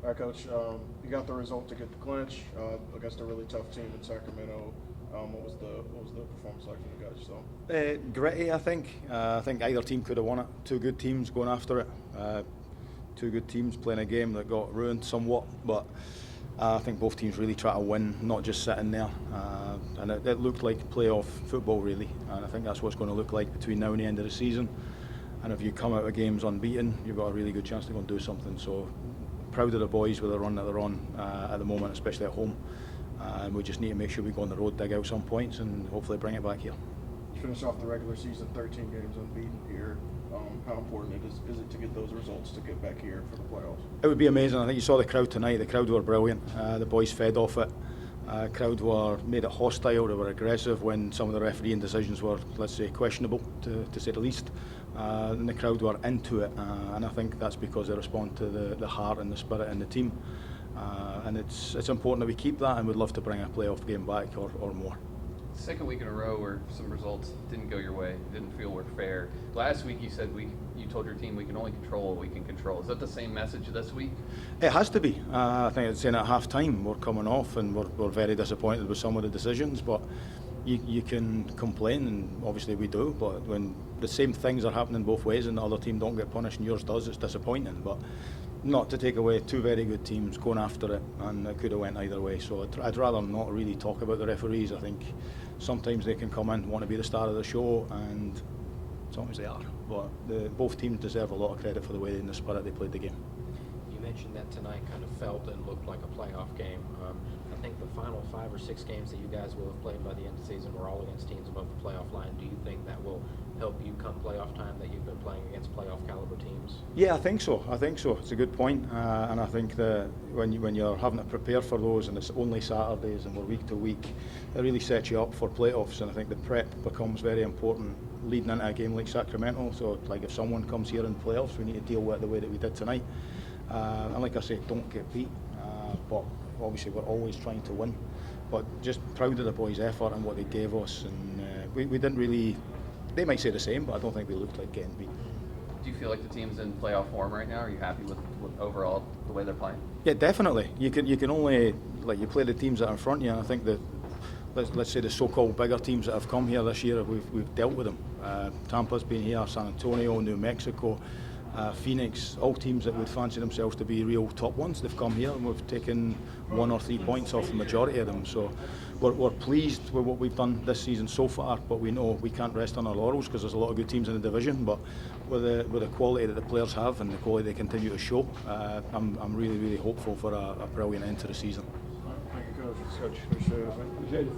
All right, Coach. You got the result to get the clinch against a really tough team in Sacramento. What was the performance like from the guys? Gritty, I think. I think either team could have won it. Two good teams going after it. Two good teams playing a game that got ruined somewhat, but I think both teams really try to win, not just sitting there. And it looked like playoff football, really. And I think that's what it's going to look like between now and the end of the season. And if you come out of games unbeaten, you've got a really good chance to go and do something. So proud of the boys with the run that they're on at the moment, especially at home. And we just need to make sure we go on the road, dig out some points, and hopefully bring it back here. You finish off the regular season 13 games unbeaten here. How important is it to get those results to get back here for the playoffs? It would be amazing. I think you saw the crowd tonight. The crowd were brilliant. The boys fed off it. Crowd made it hostile. They were aggressive when some of the refereeing decisions were, let's say, questionable, to say the least. And the crowd were into it. And I think that's because they respond to the heart and the spirit in the team. And it's important that we keep that, and we'd love to bring a playoff game back or more. Second week in a row where some results didn't go your way, didn't feel were fair. Last week you said you told your team we can only control what we can control. Is that the same message this week? It has to be. I think it's saying at half time we're coming off and we're very disappointed with some of the decisions, but you can complain, and obviously we do, but when the same things are happening both ways and the other team don't get punished and yours does, it's disappointing. But not to take away two very good teams going after it, and it could have went either way. So I'd rather not really talk about the referees. I think sometimes they can come in, want to be the star of the show, and sometimes they are. But both teams deserve a lot of credit for the way and the spirit they played the game. You mentioned that tonight kind of felt and looked like a playoff game. I think the final 5 or 6 games that you guys will have played by the end of the season were all against teams above the playoff line. Do you think that will help you come playoff time, that you've been playing against playoff caliber teams? Yeah, I think so. It's a good point. And I think that when you're having to prepare for those, and it's only Saturdays and we're week to week, it really sets you up for playoffs. And I think the prep becomes very important leading into a game like Sacramento. So like if someone comes here in playoffs, we need to deal with it the way that we did tonight. And like I say, don't get beat. But obviously we're always trying to win. But just proud of the boys' effort and what they gave us. And we didn't really, they might say the same, but I don't think we looked like getting beat. Do you feel like the team's in playoff form right now? Are you happy with overall the way they're playing? Yeah, definitely. You can only, like, you play the teams that are in front of you, and I think that let's say the so-called bigger teams that have come here this year, we've dealt with them. Tampa's been here, San Antonio, New Mexico, Phoenix, all teams that would fancy themselves to be real top ones. They've come here and we've taken 1 or 3 points off the majority of them. So we're pleased with what we've done this season so far, but we know we can't rest on our laurels because there's a lot of good teams in the division. But with the quality that the players have and the quality they continue to show, I'm really, really hopeful for a brilliant end to the season. Thank you, Coach. Appreciate it.